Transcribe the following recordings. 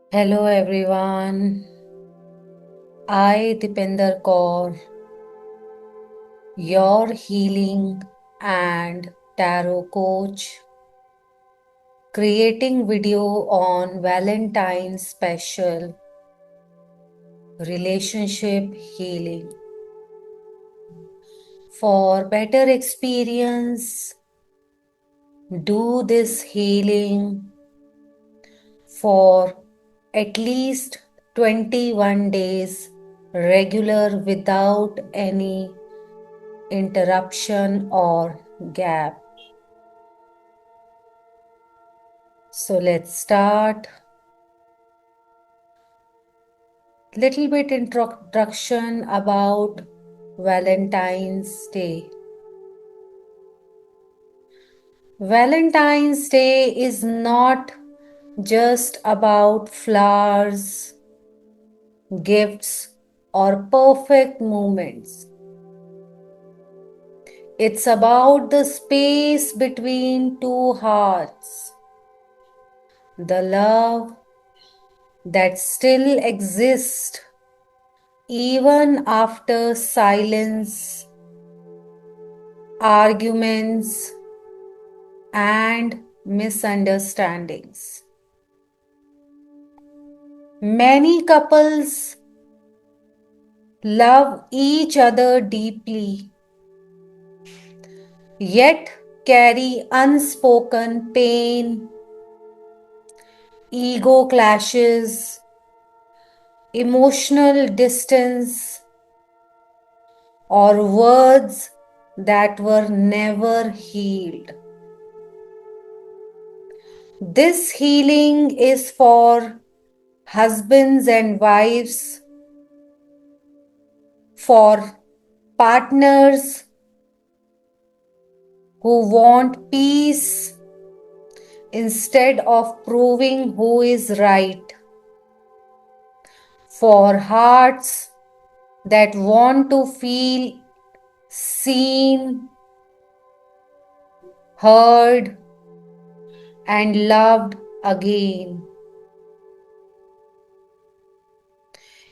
Hello everyone, I Dipender Kaur, your healing and tarot coach, creating video on Valentine's special relationship healing. For better experience, do this healing for at least 21 days regular without any interruption or gap. So let's start. Little bit introduction about Valentine's Day. Valentine's Day is not just about flowers, gifts, or perfect moments. It's about the space between two hearts, the love that still exists even after silence, arguments, and misunderstandings. Many couples love each other deeply, yet carry unspoken pain, ego clashes, emotional distance, or words that were never healed. This healing is for husbands and wives, for partners who want peace instead of proving who is right, for hearts that want to feel seen, heard, and loved again.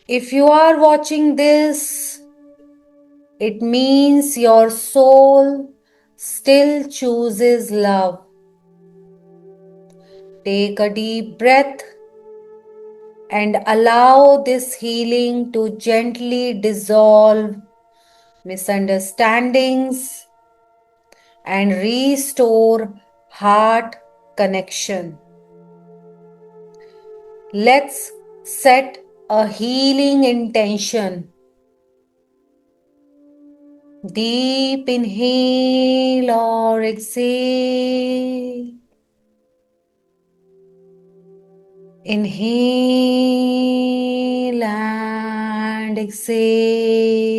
If you are watching this, it means your soul still chooses love. Take a deep breath and allow this healing to gently dissolve misunderstandings and restore heart connection. Let's set a healing intention. Deep inhale or exhale. Inhale and exhale.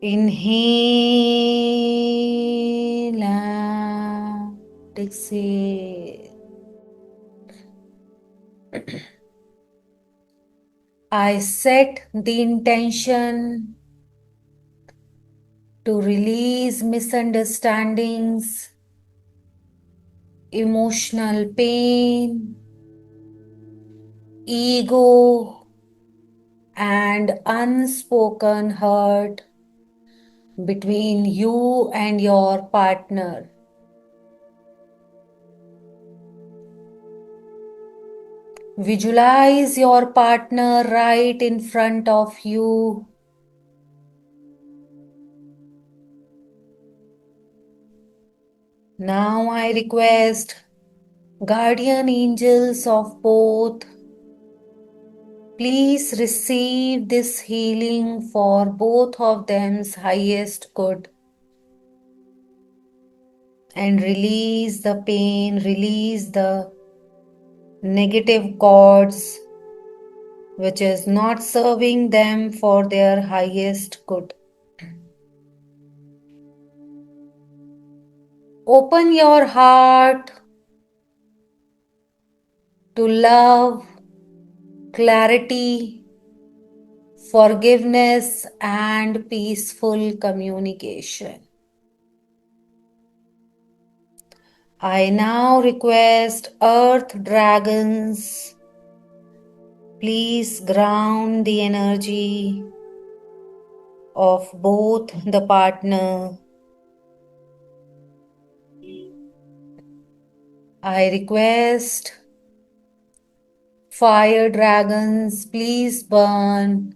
Inhale and exhale. I set the intention to release misunderstandings, emotional pain, ego, and unspoken hurt between you and your partner. Visualize your partner right in front of you. Now I request guardian angels of both, please receive this healing for both of them's highest good and release the pain, release the negative cords which is not serving them for their highest good. Open your heart to love, clarity, forgiveness, and peaceful communication. I now request earth dragons, please ground the energy of both the partner. I request fire dragons, please burn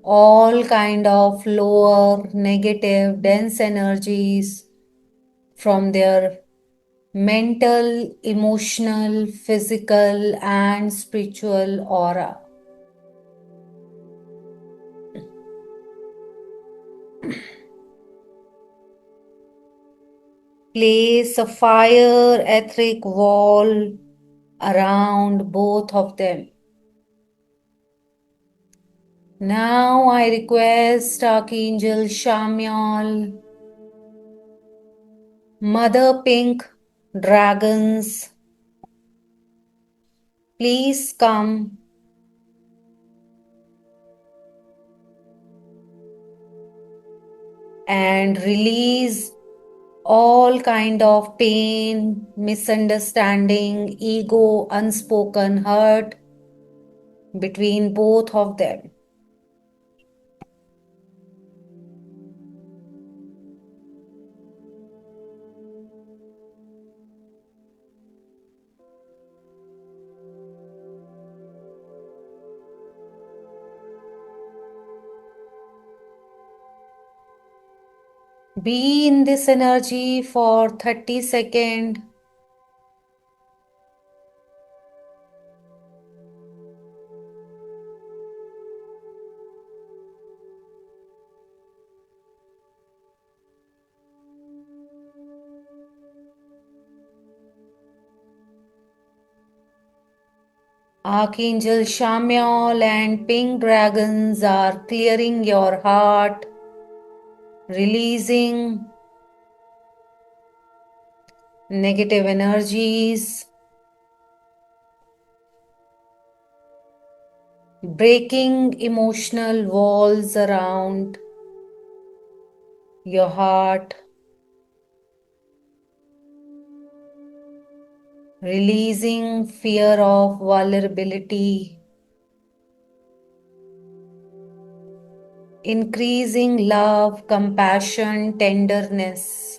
all kind of lower negative dense energies from their mental, emotional, physical and spiritual aura. Place a fire etheric wall around both of them. Now I request Archangel Shamyal, Mother Pink Dragons, please come and release all kind of pain, misunderstanding, ego, unspoken hurt between both of them. Be in this energy for 30 seconds. Archangel Shamyal and pink dragons are clearing your heart, releasing negative energies, breaking emotional walls around your heart, releasing fear of vulnerability, increasing love, compassion, tenderness.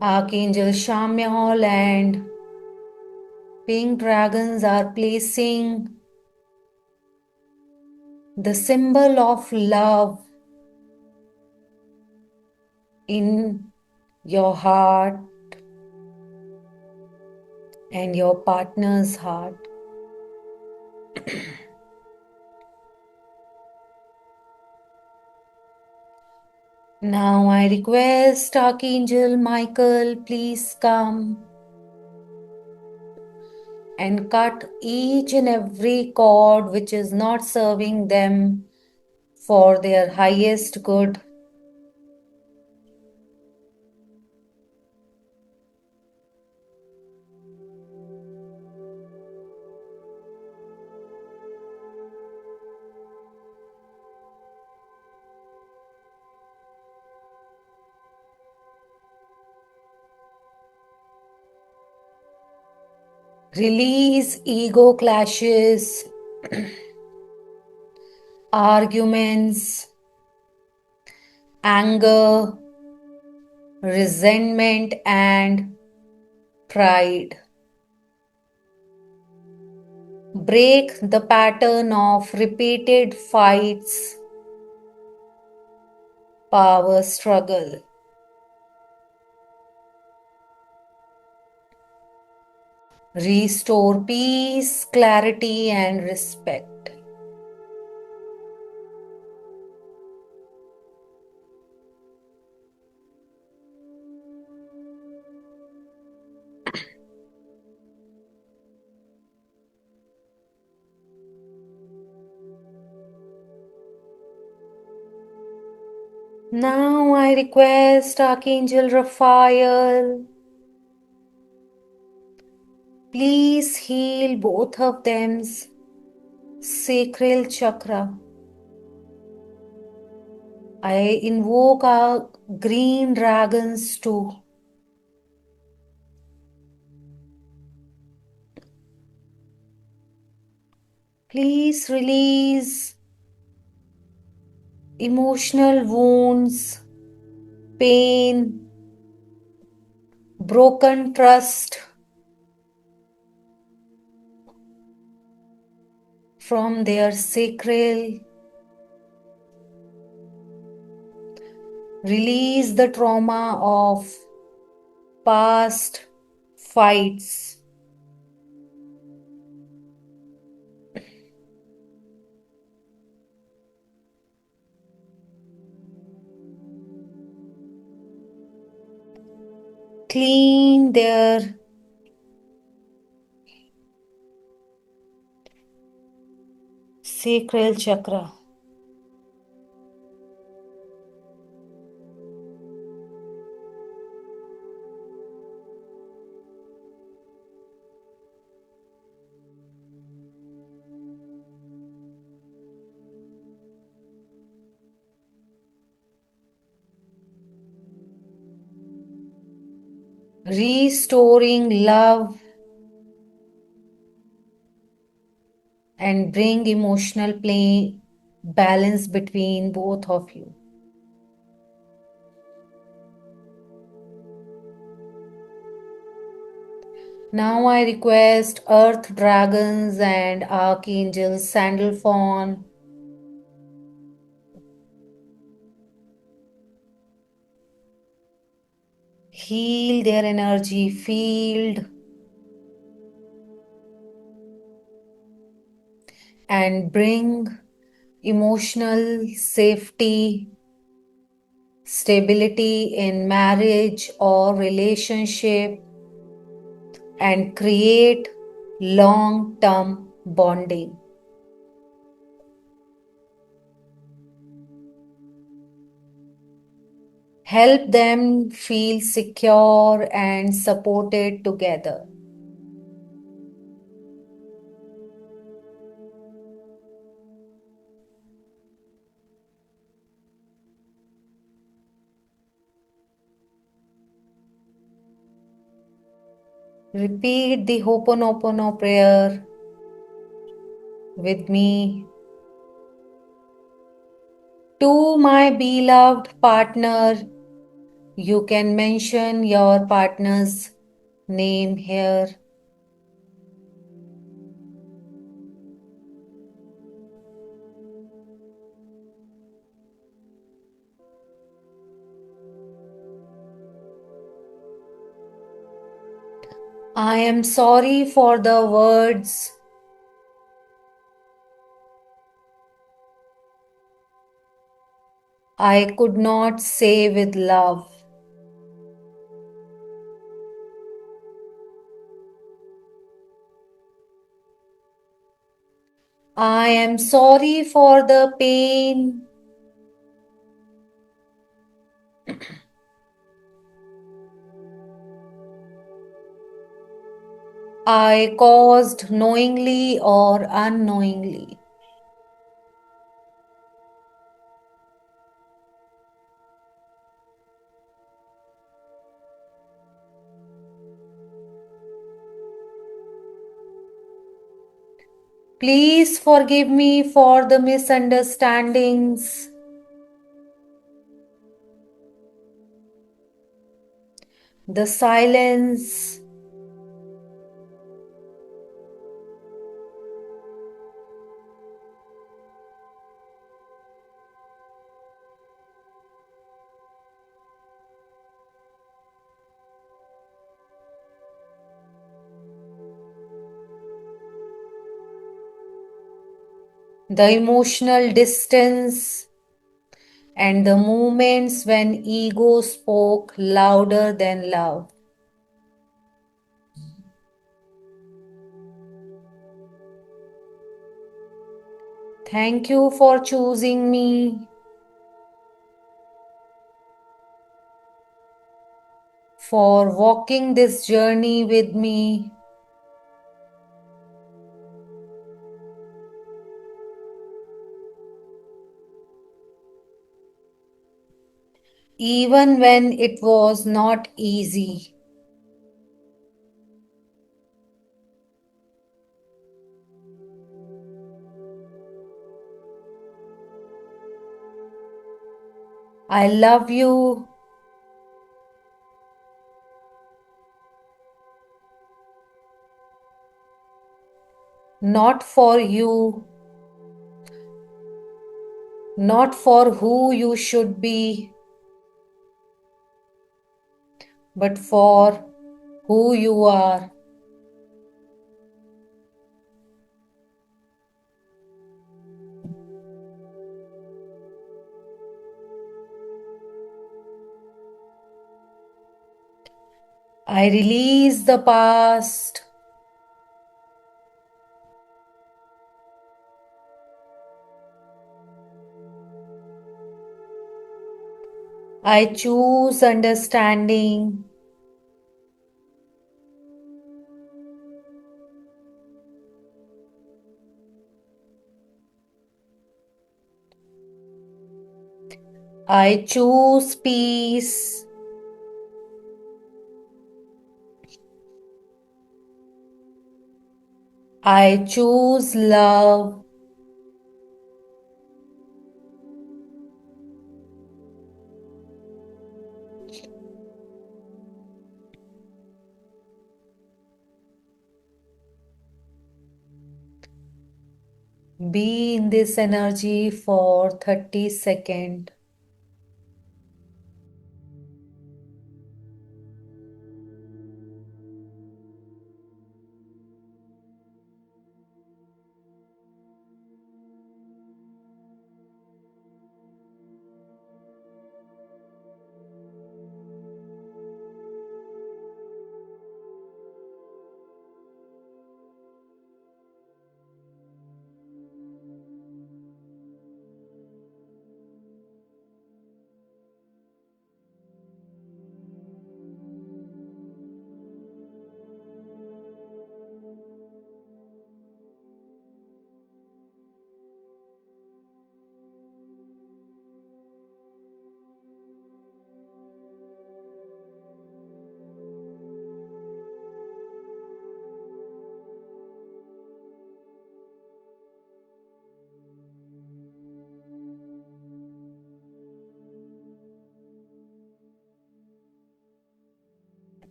Archangel Shamyal and pink dragons are placing the symbol of love in your heart and your partner's heart. Now I request Archangel Michael, please come and cut each and every cord which is not serving them for their highest good. Release ego clashes, arguments, anger, resentment, and pride. Break the pattern of repeated fights, power struggle. Restore peace, clarity, and respect. Now I request Archangel Raphael, please heal both of them sacral chakra. I invoke our green dragons too. Please release emotional wounds, pain, broken trust from their sacral. Release the trauma of past fights. Clean their sacral chakra. Restoring love and bring emotional play balance between both of you. Now I request earth dragons and archangels Sandalphon, heal their energy field and bring emotional safety, stability in marriage or relationship, and create long term bonding. Help them feel secure and supported together. Repeat the Ho'oponopono prayer with me. To my beloved partner, you can mention your partner's name here. I am sorry for the words I could not say with love. I am sorry for the pain I caused knowingly or unknowingly. Please forgive me for the misunderstandings, the silence, the emotional distance, and the moments when ego spoke louder than love. Thank you for choosing me, for walking this journey with me. even when it was not easy. I love you not for you, not for who you should be, but for who you are. I release the past. I choose understanding. I choose peace. I choose love. Be in this energy for 30 seconds.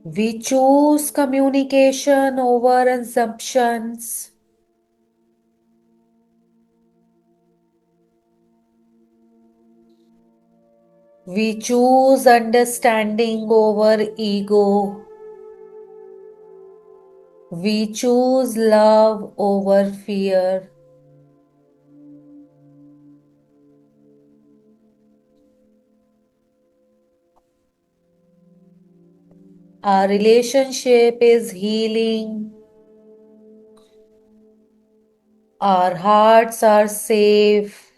We choose communication over assumptions. We choose understanding over ego. We choose love over fear. Our relationship is healing. Our hearts are safe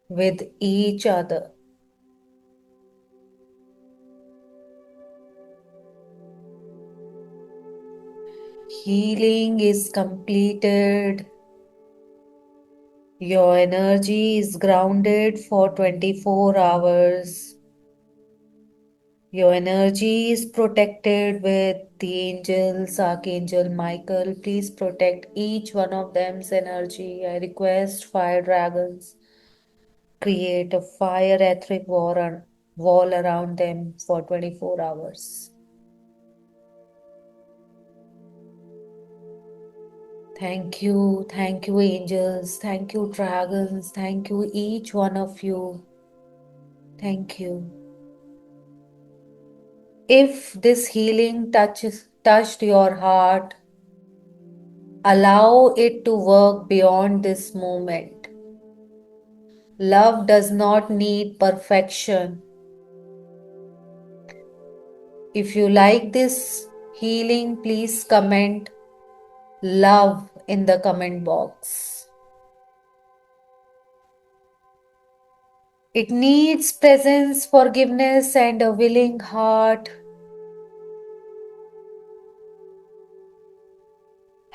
with each other. Healing is completed. Your energy is grounded for 24 hours. Your energy is protected with the angels, Archangel Michael. Please protect each one of them's energy. I request fire dragons create a fire etheric wall around them for 24 hours. Thank you, angels, thank you, dragons, thank you, each one of you. Thank you. If this healing touched your heart, allow it to work beyond this moment. Love does not need perfection. If you like this healing, please comment love in the comment box. It needs presence, forgiveness, and a willing heart.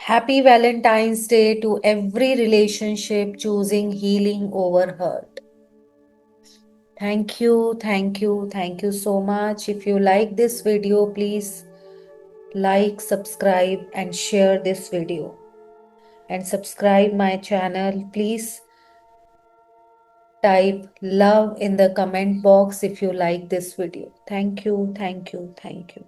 Happy Valentine's Day to every relationship choosing healing over hurt. Thank you, thank you, thank you so much. If you like this video, please like, subscribe, and share this video. And subscribe my channel. Please type love in the comment box if you like this video. Thank you, thank you, thank you.